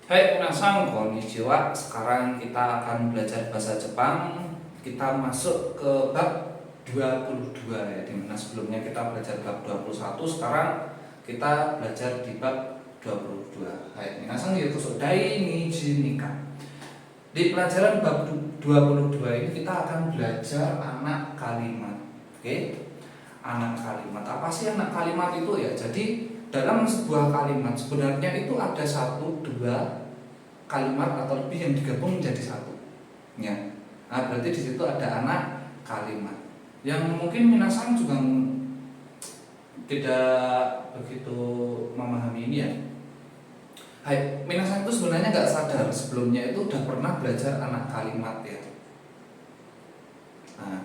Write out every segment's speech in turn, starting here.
Hai minasan, konnichiwa. Sekarang kita akan belajar bahasa Jepang. Kita masuk ke bab 22 ya. Dimana sebelumnya kita belajar bab 21, sekarang kita belajar di bab 22. Hai minasan, yokusodai niji nika. Di pelajaran bab 22 ini kita akan belajar anak kalimat. Oke? Anak kalimat. Apa sih anak kalimat itu ya? Jadi dalam sebuah kalimat sebenarnya itu ada satu dua kalimat atau lebih yang digabung menjadi satu ya. Nah, berarti di situ ada anak kalimat yang mungkin minasan juga tidak begitu memahami ini ya. Hai, minasan itu sebenarnya nggak sadar sebelumnya itu udah pernah belajar anak kalimat ya. Nah,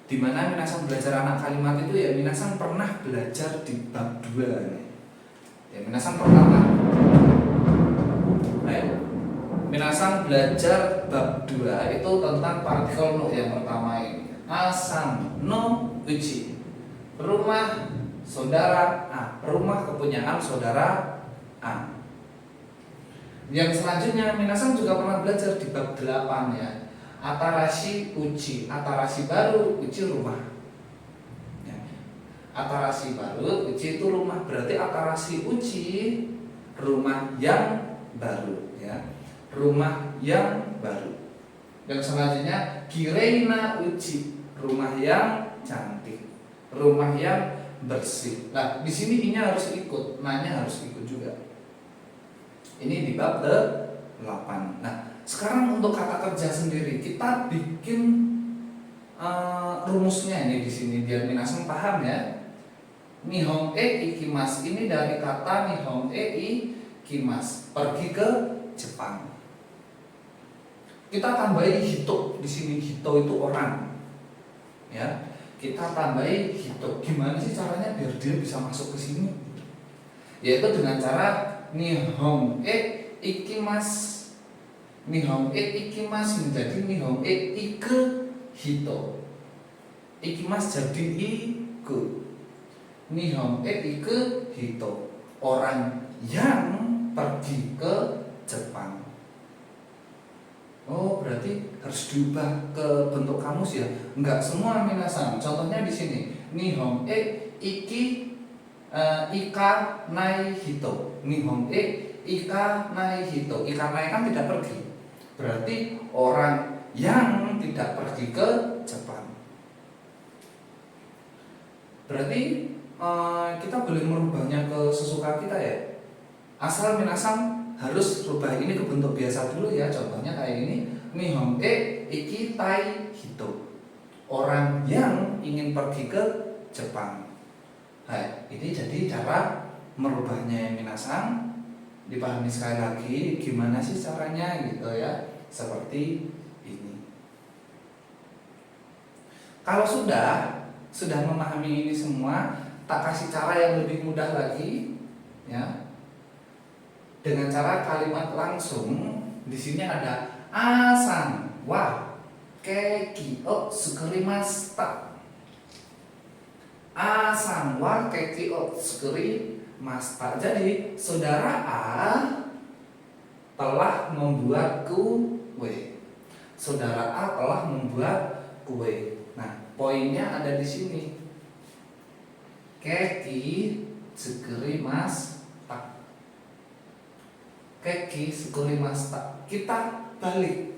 dimana minasan belajar anak kalimat itu ya minasan pernah belajar di bab 2 nih. Ya, minasan pertama. Hai, minasan belajar bab 2 itu tentang partikel no yang pertama ini. Asan no uchi. Rumah saudara A, rumah kepunyaan saudara A. Yang selanjutnya minasan juga pernah belajar di bab 8 ya. Atarashi uchi, atarashi baru, uchi rumah. Ya. Atarashi baru, uchi itu rumah. Berarti atarashi uchi rumah yang baru ya. Rumah yang baru. Yang selanjutnya kireina uchi, rumah yang cantik, rumah yang bersih. Nah, di sini ini harus ikut, nanya harus ikut juga. Ini di bab 8. Nah, sekarang untuk kata kerja sendiri kita bikin rumusnya ini di sini biar minasan paham ya. Nihon ikimasu ini dari kata nihon ikimasu, pergi ke Jepang. Kita tambahi hito di sini, hito itu orang. Ya. Kita tambahi hito. Gimana sih caranya biar dia bisa masuk ke sini? Yaitu dengan cara nihon ikimasu. Nihon ikimasu menjadi nihon ike hito. Ikimasu jadi iku. Nihon ike hito, orang yang pergi ke Jepang. Oh, berarti harus diubah ke bentuk kamus ya? Enggak semua minasan. Contohnya di sini, nihon iki ika nai hito. Nihon ika nai hito. Ika nai kan tidak pergi. Berarti orang yang tidak pergi ke Jepang. Berarti kita boleh merubahnya ke sesuka kita ya. Asal minasan harus rubah ini ke bentuk biasa dulu ya. Contohnya kayak ini, nihon iki tai hito, orang yang ingin pergi ke Jepang. Nah, ini jadi cara merubahnya minasan. Dipahami sekali lagi gimana sih caranya gitu ya. Seperti ini. Kalau sudah memahami ini semua, tak kasih cara yang lebih mudah lagi ya. Dengan cara kalimat langsung. Di sini ada asan wa keki o sukurimashita. Asan wa keki o sukurimashita. Jadi saudara A telah membuat kue. Saudara A telah membuat kue. Nah, poinnya ada di sini. Keki sukurimashita. Keki sukurimashita. Kita balik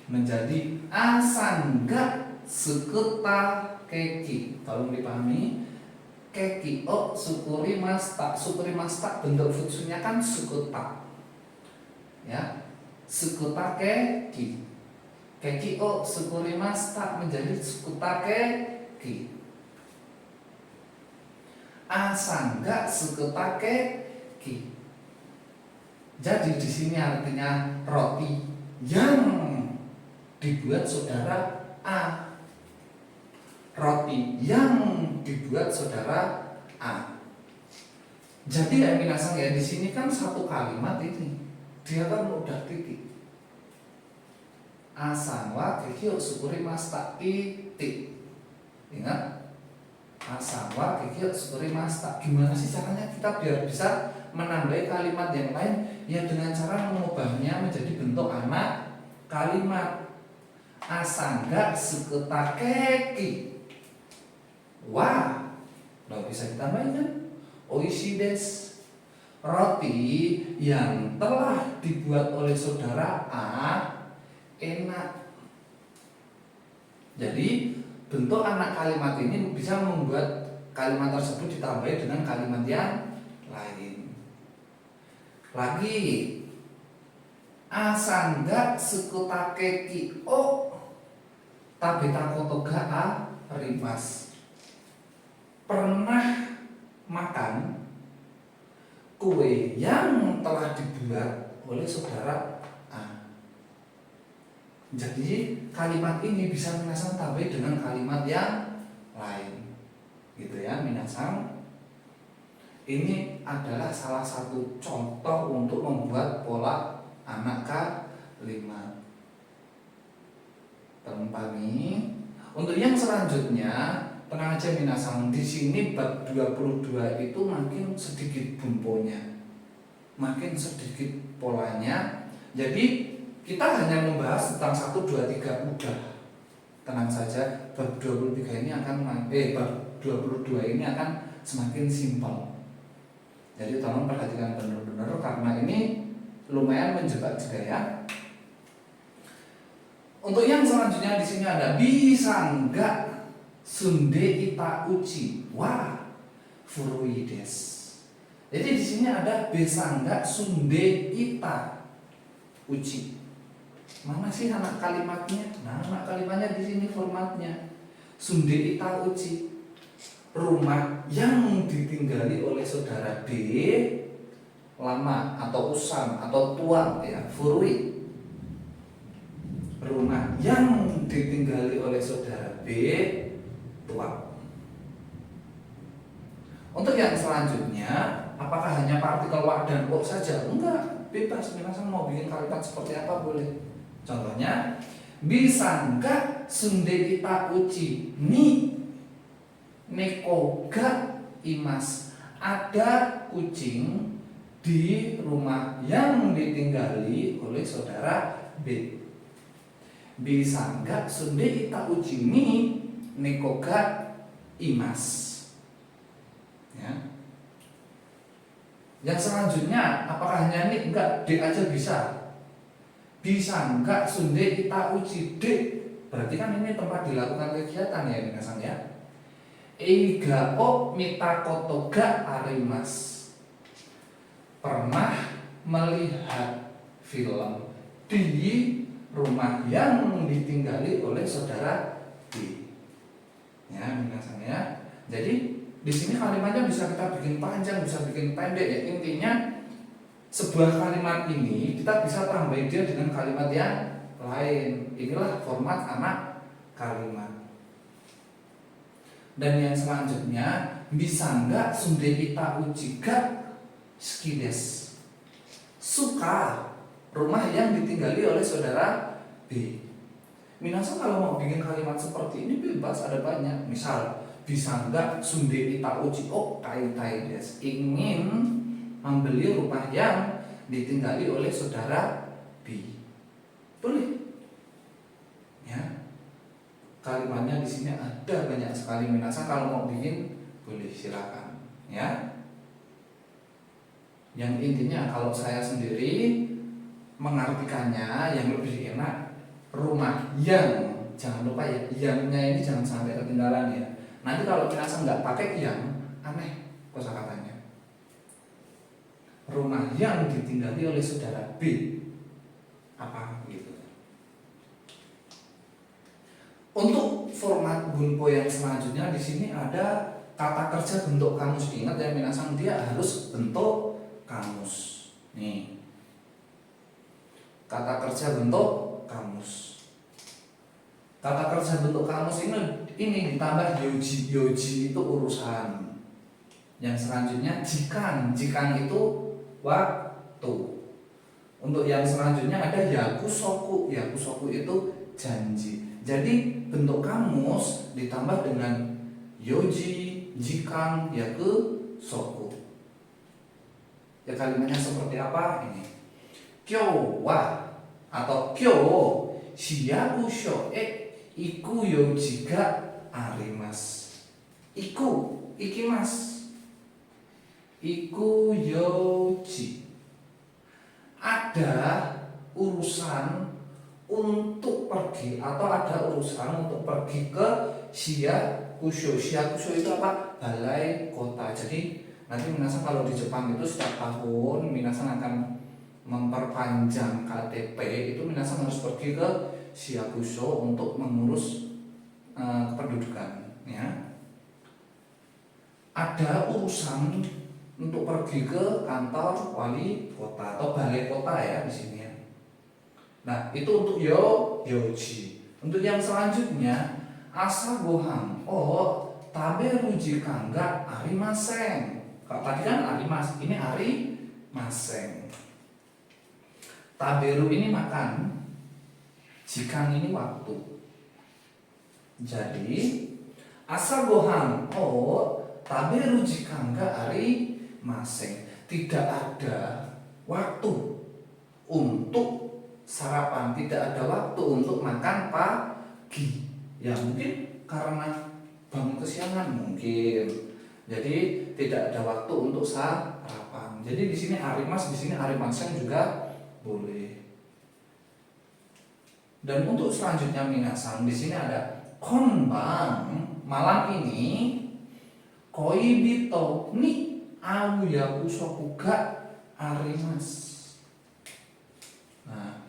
menjadi asan ga sukuta keki. Tolong dipahami. Keki o sukurimashita. Sukurimashita bentuk futsunya kan sukuta. Ya. Sukuta keki. Keki o sukurimashita menjadi sukuta keki. Asan ga sukuta keki. Jadi di sini artinya roti yang dibuat saudara A. Roti yang dibuat saudara A. Jadi ya minasan ya di sini kan satu kalimat ini. Dia kan udah titik. Asan wa keki o sukurimashita titik. Ingat? asam. Wah, Kiki surimasta. Gimana sih caranya kita biar bisa menambahi kalimat yang lain? Ya dengan cara mengubahnya menjadi bentuk anak kalimat. Asangga suketa keki. Wah, nggak bisa ditambahin kan? Oishi desu. Roti yang telah dibuat oleh saudara A enak. Jadi bentuk anak kalimat ini bisa membuat kalimat tersebut ditambahi dengan kalimat yang lain. Lagi, asangga suketa keki o tabeta kotoga a rimas. Pernah makan kue yang telah dibuat oleh saudara A. Jadi kalimat ini bisa minasang tambahi dengan kalimat yang lain, gitu ya minasang. Ini adalah salah satu contoh untuk membuat pola anak kalimat. Terpahami. Untuk yang selanjutnya, tenang aja minasang, di sini bab 22 itu makin sedikit bumponya, makin sedikit polanya. Jadi kita hanya membahas tentang 1, 2, 3 udah. Tenang saja, bab 23 ini akan bab 22 ini akan semakin simpel. Jadi tolong perhatikan benar-benar karena ini lumayan menjebak juga ya. Untuk yang selanjutnya di sini ada bisa enggak sunde ita uchi wa furui desu. Jadi di sini ada bisa enggak sunde ita uchi. Mana sih anak kalimatnya? Nah, anak kalimatnya di sini formatnya sunde ita uchi. Rumah yang ditinggali oleh saudara B lama atau usang atau tuang ya, furui. Rumah yang ditinggali oleh saudara B tuang. Untuk yang selanjutnya, apakah hanya partikel wa dan o saja? Enggak, bebas. Minasang mau bikin kalimat seperti apa boleh. Contohnya, bisa enggak sunde ita uchi ni neko ga imas. Ada kucing di rumah yang ditinggali oleh saudara B. Bisa enggak sunde ita uchi ni neko ga imas. Ya. Yang selanjutnya, apakah hanya ini? Enggak, D aja bisa. Bisa enggak sunde ita uchi D. Berarti kan ini tempat dilakukan kegiatan ya minasang ya. Eiga o mitakoto ga arimas. Pernah melihat film di rumah yang ditinggali oleh saudara B. Ya, minasang ya. Jadi di sini kalimatnya bisa kita bikin panjang, bisa bikin pendek ya. Intinya sebuah kalimat ini kita bisa tambahin dia dengan kalimat yang lain. Inilah format anak kalimat. Dan yang selanjutnya, bisa enggak sunde ita uchi ga skides. Suka rumah yang ditinggali oleh saudara B. Minasang kalau mau bikin kalimat seperti ini bebas, ada banyak. Misal, bisa enggak sunde ita uchi o kaitai desu. Ingin membeli rumah yang ditinggali oleh saudara B. Boleh. Ya. Kalimatnya di sini ada banyak sekali minasang, kalau mau bikin boleh silakan. Ya. Yang intinya kalau saya sendiri mengartikannya yang lebih enak, rumah yang, jangan lupa ya, yangnya ini jangan sampai ketinggalan ya. Nanti kalau minasang nggak pakai yang, aneh kosakatanya. Rumah yang ditinggali oleh saudara B apa gitu. Untuk format bunpo yang selanjutnya di sini ada kata kerja bentuk kamus. Ingat ya minasang, dia harus bentuk kamus. Nih, kata kerja bentuk kamus. Kata kerja bentuk kamus ini ditambah yoji. Yoji itu urusan. Yang selanjutnya jikan. Jikan itu waktu. Untuk yang selanjutnya ada yakusoku. Yakusoku itu janji. Jadi bentuk kamus ditambah dengan yoji, jikang yakusoku. Ya kalimatnya seperti apa ini? Kyo wa atau kyo shiyakusho iku yoji ga arimasu. Ikimas. Iku yoji. Ada urusan untuk pergi atau ada urusan untuk pergi ke shiyakusho. Shiyakusho itu apa? Balai kota. Jadi nanti minasan kalau di Jepang itu setiap tahun minasan akan memperpanjang KTP, itu minasan harus pergi ke shiyakusho untuk mengurus kependudukan ya. Ada urusan untuk pergi ke kantor wali kota atau balai kota ya di sini ya. Nah, itu untuk yoji. Untuk yang selanjutnya asagohan taberu jikang ga arimasen. Kalau tadi kan arimas, ini arimasen. Taberu ini makan, jikang ini waktu. Jadi asagohan taberu jikang ga arimasen. Tidak ada waktu untuk sarapan, tidak ada waktu untuk makan pagi. Ya mungkin karena bangun kesiangan mungkin. Jadi tidak ada waktu untuk sarapan. Jadi di sini arimas, di sini arimasen juga boleh. Dan untuk selanjutnya minasan di sini ada konban, malam ini koibito ni au yakusoku ga arimasu. Nah,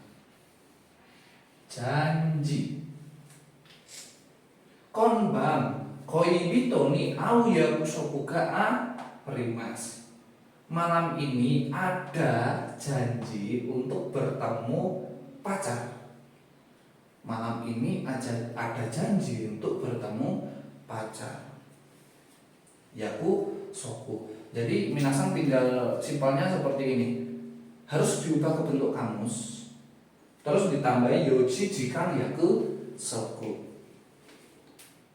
janji. Konban koibito ni au yakusoku ga arimasu. Malam ini ada janji untuk bertemu pacar. Malam ini ada janji untuk bertemu pacar. Yakusoku. Jadi minasan tinggal simpelnya seperti ini. Harus diubah ke bentuk kamus. Terus ditambahi yoji jikang yakusoku.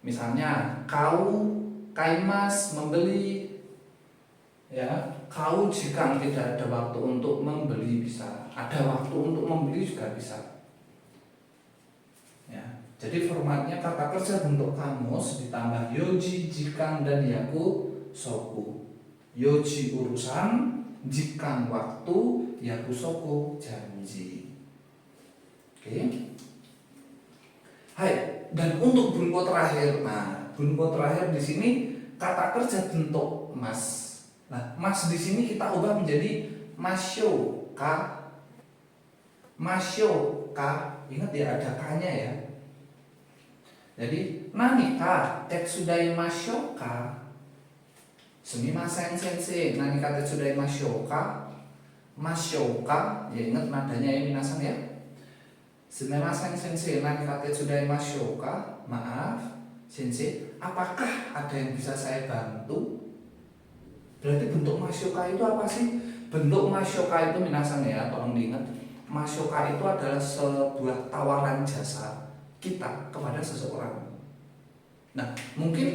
Misalnya kaimas membeli, ya. Kau jikang tidak ada waktu untuk membeli bisa. Ada waktu untuk membeli juga bisa. Ya. Jadi formatnya kata kerja bentuk kamus ditambah yoji, jikang dan yakusoku. Yoji urusan, jikang waktu, yakusoku janji. Oke. Hai. Dan untuk bunpo terakhir, nah bunpo terakhir di sini kata kerja bentuk mas. Nah mas di sini kita ubah menjadi masyoka. Masyoka, ingat ya ada k-nya ya. Jadi nani ka tetsudai masyoka. Sumimasen sensei, nani ka tetsudai masyoka. Masyoka, ya ingat nadanya ya minasan ya. Sumimasen sensei, nani ka tetsudai masyoka. Maaf sensei, apakah ada yang bisa saya bantu? Berarti bentuk masyoka itu apa sih? Bentuk masyoka itu minasan ya, tolong diingat. Masyoka itu adalah sebuah tawaran jasa kita kepada seseorang. Nah, mungkin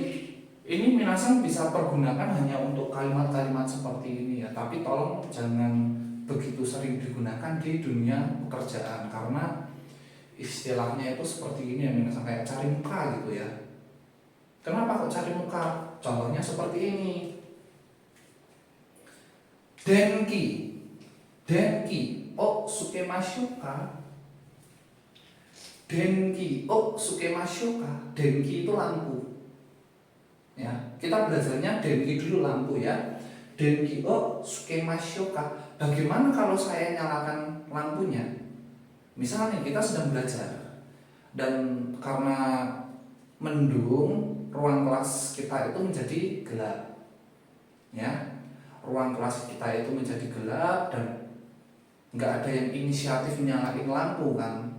ini minasan bisa pergunakan hanya untuk kalimat-kalimat seperti ini ya, tapi tolong jangan begitu sering digunakan di dunia pekerjaan karena istilahnya itu seperti ini ya minasan, kayak cari muka gitu ya. Kenapa kok cari muka? Contohnya seperti ini. Denki sukemashoka. Denki sukemashoka. Denki itu lampu. Ya, kita belajarnya denki dulu lampu ya. Denki sukemashoka. Bagaimana kalau saya nyalakan lampunya? Misalnya kita sedang belajar dan karena mendung, ruang kelas kita itu menjadi gelap. Ya. Ruang kelas kita itu menjadi gelap dan nggak ada yang inisiatif nyalain lampu kan,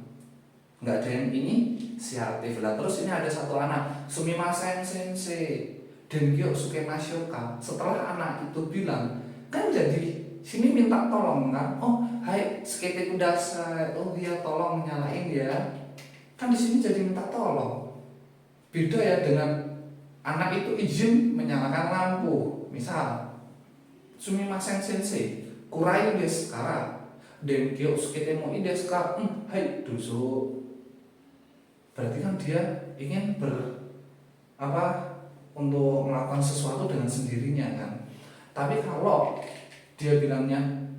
nggak ada yang inisiatif lah. Terus ini ada satu anak sumimasen sensei denkyo sukemashoka. Setelah anak itu bilang kan jadi sini minta tolong kan, oh hai sekete kudasai, oh dia tolong nyalain ya, kan di sini jadi minta tolong. Beda ya dengan anak itu izin menyalakan lampu. Misal, sumimasen sensei, kurai desu kara, denkyo sukete mo ii desu ka? Hai, dozo. Berarti kan dia ingin untuk melakukan sesuatu dengan sendirinya kan. Tapi kalau dia bilangnya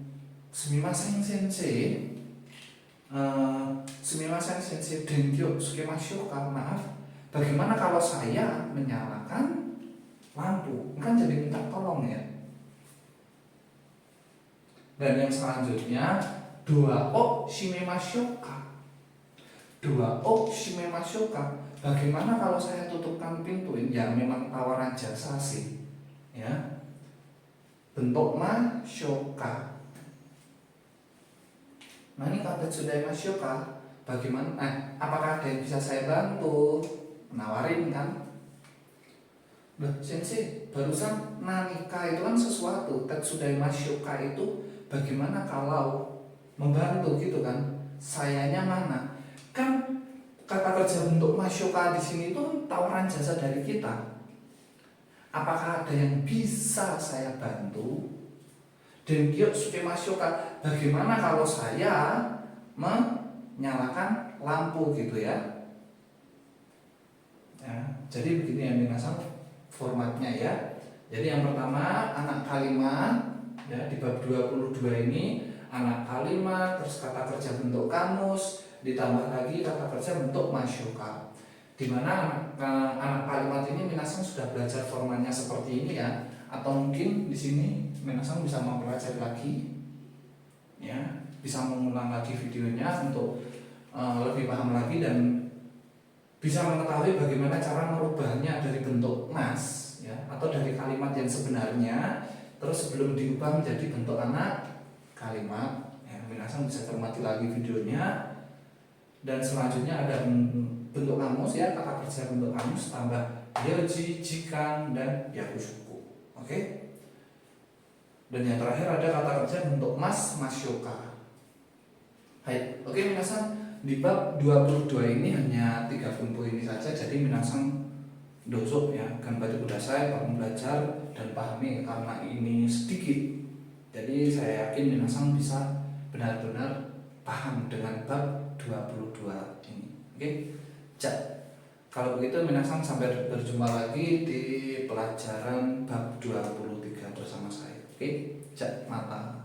sumimasen sensei, sumimasen sensei denkyo sukemashou ka, maaf, bagaimana kalau saya menyalakan lampu? Kan jadi minta tolong ya. Dan yang selanjutnya, doa o shimemashou ka. Doa o shimemashou ka. Bagaimana kalau saya tutupkan pintu? Ya memang tawaran jasa sih. Ya. Bentuk mashou ka. Nah ini kata sudah mashou ka. Bagaimana? Apakah ada yang bisa saya bantu? Nawarin kan? Loh, sensei, barusan nanika itu kan sesuatu. Tetsudai masyoka itu bagaimana kalau membantu gitu kan? Sayanya mana? Kan kata kerja untuk masyoka di sini itu tawaran jasa dari kita. Apakah ada yang bisa saya bantu? Dan gyok suke masyoka, bagaimana kalau saya menyalakan lampu gitu ya? Jadi begini ya minasan formatnya ya. Jadi yang pertama anak kalimat ya, di bab 22 ini anak kalimat, terus kata kerja bentuk kamus, ditambah lagi kata kerja bentuk masyoka. Dimana anak kalimat ini minasan sudah belajar formatnya seperti ini ya, atau mungkin di sini minasan bisa mempelajari lagi ya, bisa mengulang lagi videonya untuk lebih paham lagi dan bisa mengetahui bagaimana cara merubahnya dari bentuk mas ya, atau dari kalimat yang sebenarnya terus sebelum diubah menjadi bentuk anak kalimat ya. Minasan bisa cermati lagi videonya. Dan selanjutnya ada bentuk kamus ya, kata kerja bentuk kamus tambah yoji, jikan, dan yakushuku. Oke? Dan yang terakhir ada kata kerja bentuk mas, masyoka. Hai, oke minasan, di bab 22 ini hanya 3 poin ini saja. Jadi minasan dozo ya, ganbari kudasai, bangun belajar dan pahami karena ini sedikit. Jadi saya yakin minasan bisa benar-benar paham dengan bab 22 ini. Oke? Kalau begitu minasan sampai berjumpa lagi di pelajaran bab 23 bersama saya. Oke? Mata.